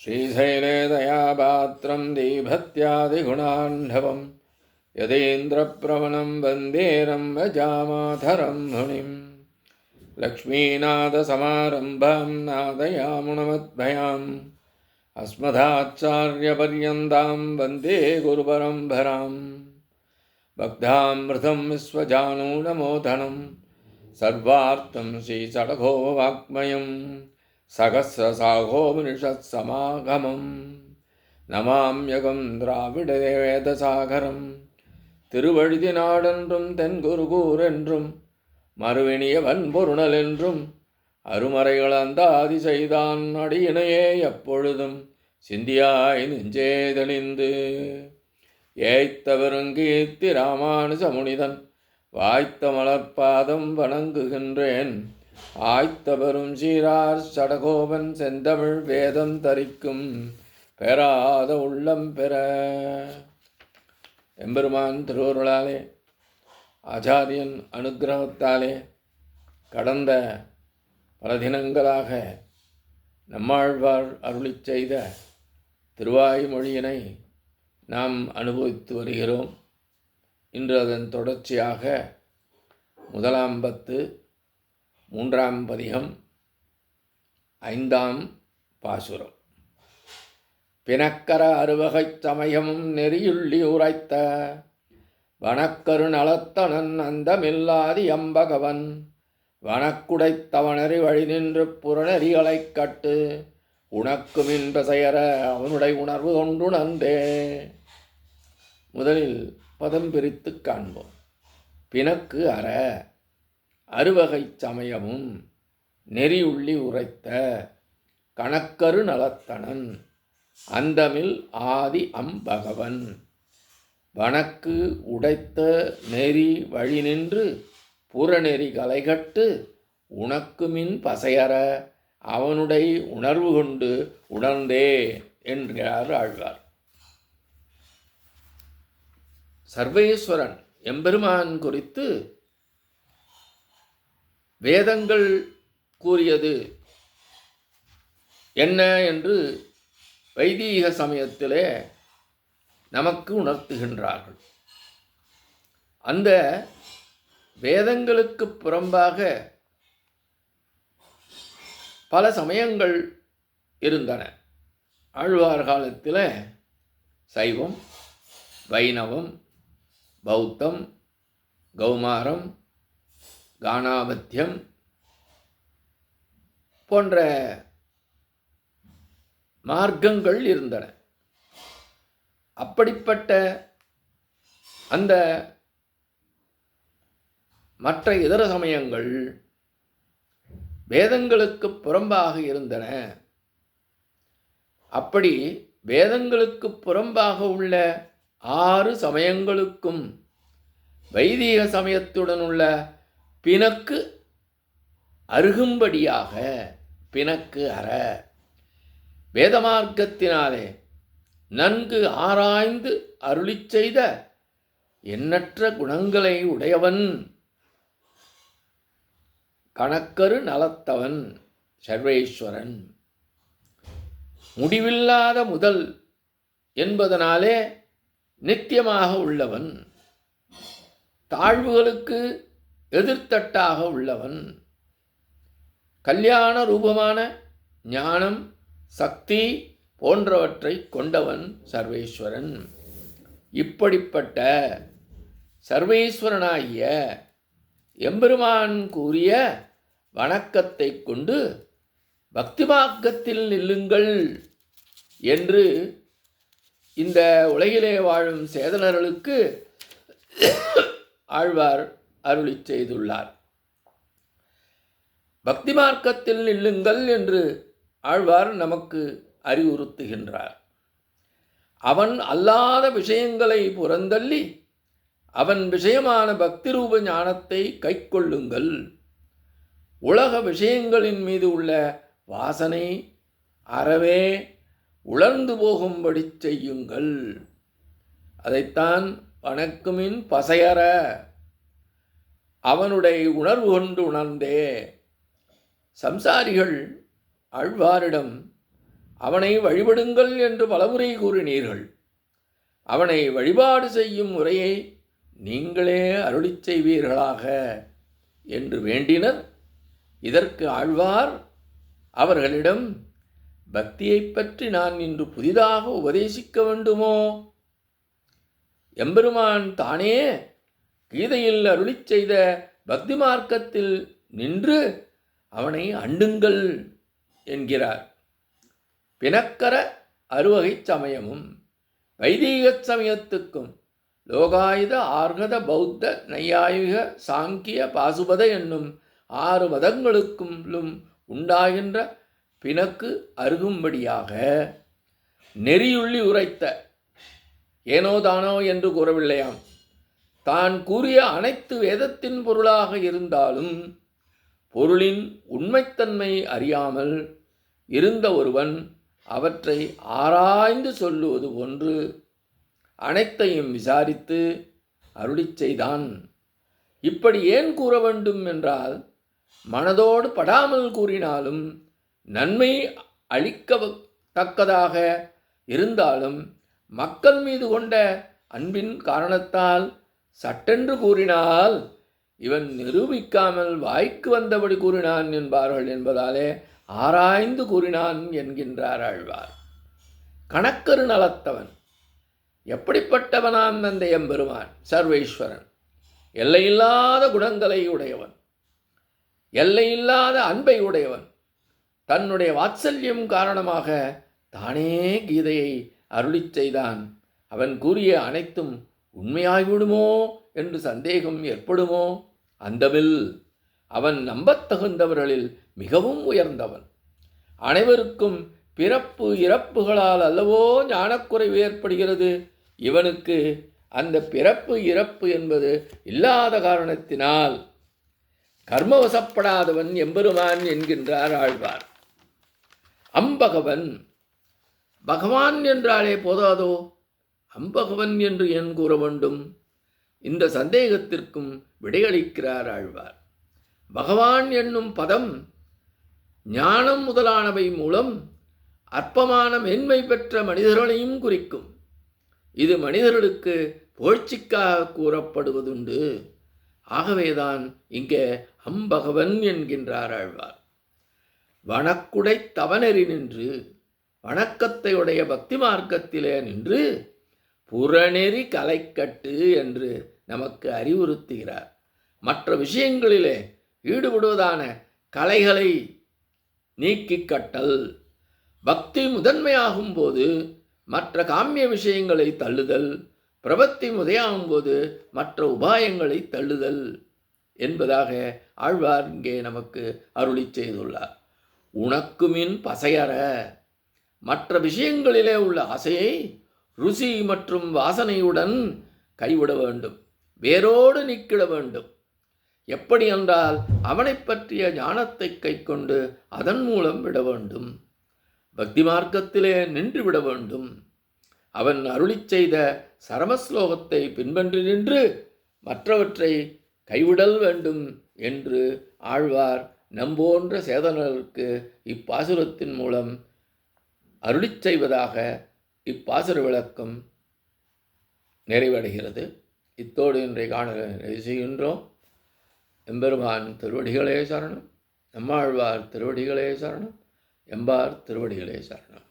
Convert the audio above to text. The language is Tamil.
श्रीशैले दयापात्रं दीभत्यादिगुणान्धवं यदेन्द्रप्रवणं वन्दे रम्भजामातरं मुनिं लक्ष्मीनाथसमारम्भां नादयामुनमद्भयाम् अस्मदाचार्यपर्यन्तां वन्दे गुरुपरम्परां भक्तामृतं विश्वजानूनमोदनं सर्वार्थं श्रीषडगो वाग्मयं सहस्रसाघोपनिषत्समागमं नमाम्यகம் திராவிடவேதசாகரம் திருவழுதினாடென்றும் தென்குருகூரென்றும் மறுவினியவன் பொருணலென்றும் அருமறைகள் அந்தாதி செய்தான் அடியினையே எப்பொழுதும் சிந்தியாய் நெஞ்சே தெளிந்து ஏய்த்த பெருங்கீர்த்தி ராமானுஜ முனிதன் வாய்த்த மலர்பாதம் வணங்குகின்றேன். ஆய்த்த பெரும் சீரார் சடகோபன் செந்தமிழ் வேதம் தரிக்கும் பெறாத உள்ளம் பெற. எம்பெருமான் திருவருளாலே ஆச்சாரியன் அனுக்கிரகத்தாலே கடந்த பல தினங்களாக நம்மாழ்வார் அருளிச் செய்த திருவாய்மொழியினை நாம் அனுபவித்து வருகிறோம். இன்று அதன் தொடர்ச்சியாக முதலாம் பத்து, மூன்றாம் பதிகம், ஐந்தாம் பாசுரம். பிணக்கர அறுவகைச் சமயமும் நெறியுள்ளி உரைத்த வனக்கரு நலத்தனன் அந்தமில்லாதி அம்பகவன் வனக்குடைத்தவனறி வழி நின்று புறநெறிகளைக் கட்டு உனக்கு மின் பெசையற அவனுடைய உணர்வு கொண்டுணர்ந்தே. முதலில் பதம் பிரித்து காண்போம். பிணக்கு அற அறுவகை சமயமும் நெறியுள்ளி உரைத்த கணக்கரு நலத்தனன் அந்தமில் ஆதி அம்பகவன் வனக்கு உடைத்த நெறி வழி நின்று புறநெறி களைகட்டு உனக்கு மின் பசையற அவனுடைய உணர்வு கொண்டு உணர்ந்தே என்கிறார் ஆழ்வார். சர்வேஸ்வரன் எம்பெருமான் குறித்து வேதங்கள் கூறியது என்ன என்று வைதீக சமயத்திலே நமக்கு உணர்த்துகின்றார்கள். அந்த வேதங்களுக்கு புறம்பாக பல சமயங்கள் இருந்தன. ஆழ்வார் காலத்தில் சைவம், வைணவம், பௌத்தம், கௌமாரம், கானாபத்தியம் போன்ற மார்க்கங்கள் இருந்தன. அப்படிப்பட்ட அந்த மற்ற இதர சமயங்கள் வேதங்களுக்கு புறம்பாக இருந்தன. அப்படி வேதங்களுக்கு புறம்பாக உள்ள 6 சமயங்களுக்கும் வைதீக சமயத்துடன் உள்ள பிணக்கு அருகும்படியாக பிணக்கு அற வேதமார்க்கத்தினாலே நன்கு ஆராய்ந்து அருளிச் செய்த எண்ணற்ற குணங்களை உடையவன் கணக்கரு நலத்தவன் சர்வேஸ்வரன். முடிவில்லாத முதல் என்பதனாலே நித்தியமாக உள்ளவன், தாழ்வுகளுக்கு எதிர்த்தட்டாக உள்ளவன், கல்யாண ரூபமான ஞானம், சக்தி போன்றவற்றை கொண்டவன் சர்வேஸ்வரன். இப்படிப்பட்ட சர்வேஸ்வரனாகிய எம்பெருமான் கூறிய வணக்கத்தை கொண்டு பக்தி மார்க்கத்தில் நில்லுங்கள் என்று இந்த உலகிலே வாழும் சேதனர்களுக்கு ஆழ்வார் அருளிச் செய்துள்ளார். பக்தி மார்க்கத்தில் நில்லுங்கள் என்று ஆழ்வார் நமக்கு அறிவுறுத்துகின்றார். அவன் அல்லாத விஷயங்களை புறந்தள்ளி அவன் விஷயமான பக்தி ரூப ஞானத்தை கைக்கொள்ளுங்கள். உலக விஷயங்களின் மீது உள்ள வாசனை அறவே உலர்ந்து போகும்படி செய்யுங்கள். அதைத்தான் வணக்குமின் பசையற அவனுடைய உணர்வு கொண்டு உணர்ந்தே. சம்சாரிகள் ஆழ்வாரிடம் அவனை வழிபடுங்கள் என்று பலமுறை கூறினீர்கள். அவனை வழிபாடு செய்யும் முறையை நீங்களே அருளிச் செய்வீர்களாக என்று வேண்டினர். இதற்கு ஆழ்வார் அவர்களிடம், பக்தியைப் பற்றி நான் இன்று புதிதாக உபதேசிக்க வேண்டுமோ? எம்பெருமான் தானே கீதையில் அருளிச் செய்த பக்தி மார்க்கத்தில் நின்று அவனை அண்டுங்கள் என்கிறார். பிணக்கர அறுவகை சமயமும் வைதீக சமயத்துக்கும் லோகாயுத ஆர்கத பௌத்த நையாயுக சாங்கிய பாசுபத என்னும் 6 மதங்களுக்கும் உண்டாகின்ற பிணக்கு அருகும்படியாக நெறியுள்ளி உரைத்த, ஏனோதானோ என்று கூறவில்லையாம், தான் கூறிய அனைத்து வேதத்தின் பொருளாக இருந்தாலும் பொருளின் உண்மைத்தன்மை அறியாமல் இருந்த ஒருவன் அவற்றை ஆராய்ந்து சொல்லுவது போன்று அனைத்தையும் விசாரித்து அருளிச் செய்தான். இப்படி ஏன் கூற வேண்டும் என்றால், மனதோடு படாமல் கூறினாலும் நன்மை அளிக்கத்தக்கதாக இருந்தாலும் மக்கள் மீது கொண்ட அன்பின் காரணத்தால் சட்டென்று கூறினால் இவன் நிரூபிக்காமல் வாய்க்கு வந்தபடி கூறினான் என்பார்கள் என்பதாலே ஆராய்ந்து கூறினான் என்கின்றார் ஆழ்வார். கணக்கரு நலத்தவன், எப்படிப்பட்டவனாம் அந்த எம்பெருமான்? சர்வேஸ்வரன், எல்லையில்லாத குணங்களை உடையவன், எல்லையில்லாத அன்பை உடையவன். தன்னுடைய வாத்சல்யம் காரணமாக தானே கீதையை அருளிச் செய்தான். அவன் கூறிய அனைத்தும் உண்மையாகிவிடுமோ என்று சந்தேகம் ஏற்படுமோ? அந்தமில் அவன் நம்பத்தகுந்தவர்களில் மிகவும் உயர்ந்தவன். அனைவருக்கும் பிறப்பு இறப்புகளால் அல்லவோ ஞானக்குறைவு ஏற்படுகிறது. இவனுக்கு அந்த பிறப்பு இறப்பு என்பது இல்லாத காரணத்தினால் கர்மவசப்படாதவன் எம்பெருமான் என்கின்றார் ஆழ்வார். அம்பகவன், பகவான் என்றாலே போதாதோ, அம்பகவன் என்று ஏன் கூற வேண்டும்? இந்த சந்தேகத்திற்கும் விடையளிக்கிறார் ஆழ்வார். பகவான் என்னும் பதம் ஞானம் முதலானவை மூலம் அற்பமான மேன்மை பெற்ற மனிதர்களையும் குறிக்கும். இது மனிதர்களுக்கு புகழ்ச்சிக்காக கூறப்படுவதுண்டு. ஆகவேதான் இங்கே அம்பகவன் என்கின்றார் ஆழ்வார். வணக்குடை தவநெறி நின்று, வணக்கத்தை உடைய பக்தி மார்க்கத்திலே நின்று புறநெறி கலைக்கட்டு என்று நமக்கு அறிவுறுத்துகிறார். மற்ற விஷயங்களிலே ஈடுபடுவதான கலைகளை நீக்கிக் கட்டல், பக்தி முதன்மையாகும் போது மற்ற காமிய விஷயங்களை தள்ளுதல், பிரபத்தி முதையாகும் போது மற்ற உபாயங்களை தள்ளுதல் என்பதாக ஆழ்வார் இங்கே நமக்கு அருளி செய்துள்ளார். உனக்குமின் பசையற, மற்ற விஷயங்களிலே உள்ள ஆசையை ருசி மற்றும் வாசனையுடன் கைவிட வேண்டும், வேரோடு நீக்கிட வேண்டும். எப்படி என்றால் அவனை பற்றிய ஞானத்தை கைக்கொண்டு அதன் மூலம் விட வேண்டும். பக்தி மார்க்கத்திலே நின்று விட வேண்டும். அவன் அருளிச் செய்த சரமஸ்லோகத்தை பின்பற்றி நின்று மற்றவற்றை கைவிடல் வேண்டும் என்று ஆழ்வார் நம்போன்ற சேதனர்களுக்கு இப்பாசுரத்தின் மூலம் அருளிச் செய்வதாக இப்பாசுர விளக்கம் நிறைவடைகிறது. இத்தோடு இன்றைய காணொளி நிறைவு செய்கின்றோம். எம்பெருமான் திருவடிகளே சரணம். நம்மாழ்வார் திருவடிகளே சரணம். எம்பார் திருவடிகளே சரணம்.